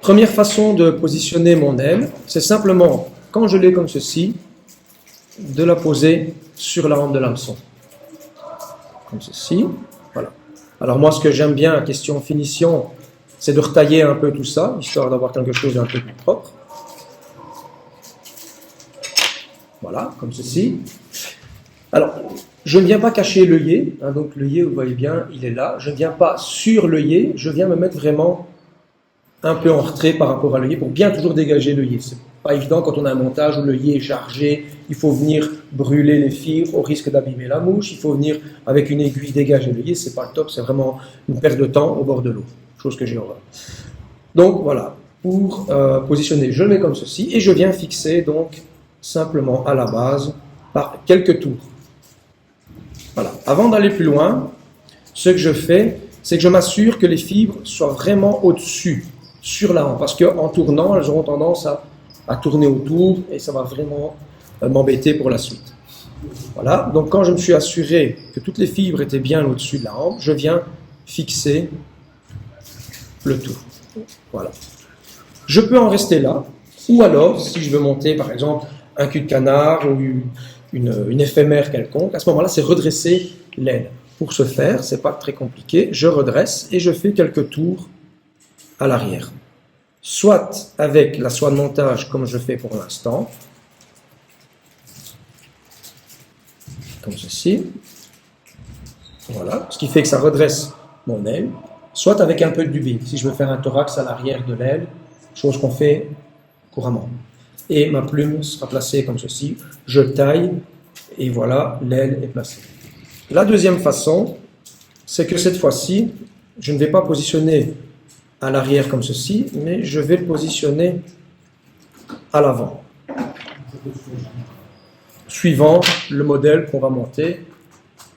Première façon de positionner mon aile, c'est simplement, quand je l'ai comme ceci, de la poser sur la hampe de l'hameçon. Comme ceci, voilà. Alors moi, ce que j'aime bien, question finition, c'est de retailler un peu tout ça, histoire d'avoir quelque chose d'un peu plus propre. Voilà, comme ceci. Alors, je ne viens pas cacher l'œillet, hein, donc l'œillet, vous voyez bien, il est là. Je ne viens pas sur l'œillet, je viens me mettre vraiment un peu en retrait par rapport à l'œillet pour bien toujours dégager l'œillet. C'est pas évident quand on a un montage où l'œillet est chargé, il faut venir brûler les fibres au risque d'abîmer la mouche, il faut venir avec une aiguille dégager l'œillet, c'est pas le top, c'est vraiment une perte de temps au bord de l'eau, chose que j'ai horreur. Donc voilà, pour positionner, je le mets comme ceci et je viens fixer donc simplement à la base par quelques tours. Voilà. Avant d'aller plus loin, ce que je fais, c'est que je m'assure que les fibres soient vraiment au-dessus, sur la hampe, parce qu'en tournant, elles auront tendance à tourner autour et ça va vraiment m'embêter pour la suite. Voilà, donc quand je me suis assuré que toutes les fibres étaient bien au-dessus de la hampe, je viens fixer le tout. Voilà. Je peux en rester là, ou alors, si je veux monter par exemple un cul de canard ou une éphémère quelconque, à ce moment-là, c'est redresser l'aile. Pour ce faire, c'est pas très compliqué, je redresse et je fais quelques tours à l'arrière. Soit avec la soie de montage comme je fais pour l'instant, comme ceci, voilà, ce qui fait que ça redresse mon aile, soit avec un peu de dubbing, si je veux faire un thorax à l'arrière de l'aile, chose qu'on fait couramment. Et ma plume sera placée comme ceci, je taille et voilà, l'aile est placée. La deuxième façon, c'est que cette fois-ci, je ne vais pas positionner à l'arrière comme ceci, mais je vais le positionner à l'avant, suivant le modèle qu'on va monter.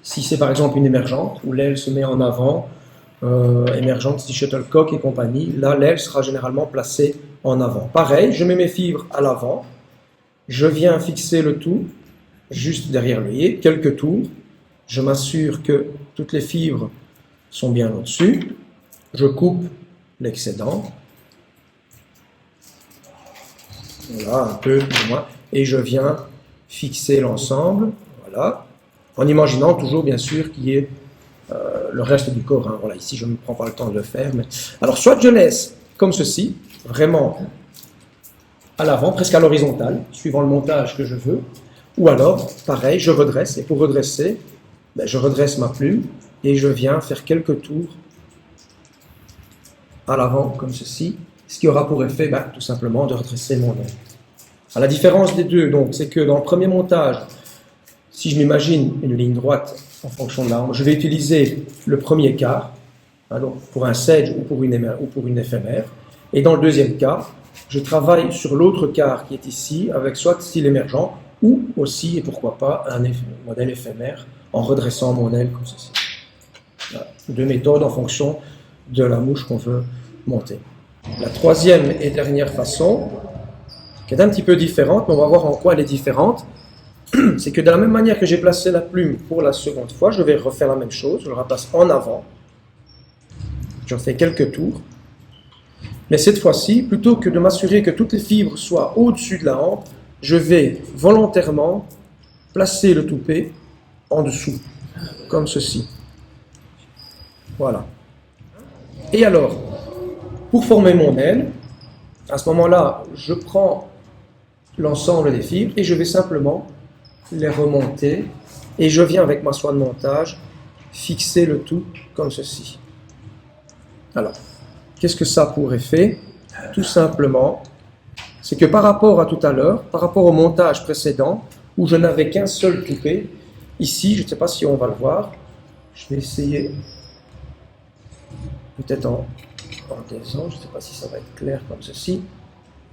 Si c'est par exemple une émergente, où l'aile se met en avant, émergente, si shuttlecock et compagnie, là l'aile sera généralement placée en avant. Pareil, je mets mes fibres à l'avant, je viens fixer le tout juste derrière l'œillet, quelques tours, je m'assure que toutes les fibres sont bien au-dessus, je coupe l'excédent, voilà, un peu plus moins, et je viens fixer l'ensemble, voilà, en imaginant toujours bien sûr qu'il y ait le reste du corps, hein. Voilà, ici je ne prends pas le temps de le faire, mais... alors soit je laisse comme ceci, vraiment à l'avant, presque à l'horizontale, suivant le montage que je veux, ou alors, pareil, je redresse, et pour redresser, je redresse ma plume, et je viens faire quelques tours à l'avant, comme ceci, ce qui aura pour effet, tout simplement, de redresser mon aile. La différence des deux, donc, c'est que dans le premier montage, si je m'imagine une ligne droite en fonction de la hampe, je vais utiliser le premier quart, hein, donc pour un sedge ou pour une éphémère, et dans le deuxième cas, je travaille sur l'autre quart qui est ici, avec soit style émergent, ou aussi, et pourquoi pas, un modèle éphémère, en redressant mon aile comme ceci. Voilà. Deux méthodes en fonction de la mouche qu'on veut monter. La troisième et dernière façon, qui est un petit peu différente, mais on va voir en quoi elle est différente, c'est que de la même manière que j'ai placé la plume pour la seconde fois, je vais refaire la même chose, je la replace en avant, j'en fais quelques tours, mais cette fois-ci, plutôt que de m'assurer que toutes les fibres soient au-dessus de la hampe, je vais volontairement placer le toupet en dessous, comme ceci. Voilà. Et alors, pour former mon aile, à ce moment-là, je prends l'ensemble des fibres et je vais simplement les remonter et je viens avec ma soie de montage fixer le tout comme ceci. Alors, qu'est-ce que ça a pour effet? Tout simplement, c'est que par rapport à tout à l'heure, par rapport au montage précédent, où je n'avais qu'un seul toupet, ici, je ne sais pas si on va le voir, je vais essayer peut-être en descendant, je ne sais pas si ça va être clair comme ceci.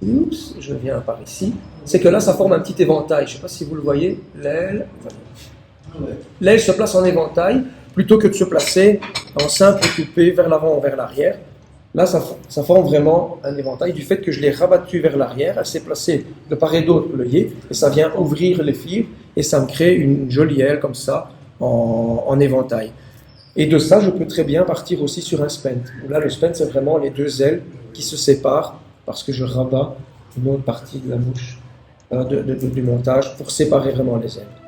Oups, je viens par ici. C'est que là, ça forme un petit éventail. Je ne sais pas si vous le voyez. L'aile se place en éventail plutôt que de se placer en simple toupet vers l'avant ou vers l'arrière. Là, ça forme vraiment un éventail du fait que je l'ai rabattu vers l'arrière. Elle s'est placée de part et d'autre de l'œillet et ça vient ouvrir les fibres et ça me crée une jolie aile comme ça en éventail. Et de ça, je peux très bien partir aussi sur un spent. Là, le spent, c'est vraiment les deux ailes qui se séparent parce que je rabats une autre partie de la mouche du montage pour séparer vraiment les ailes.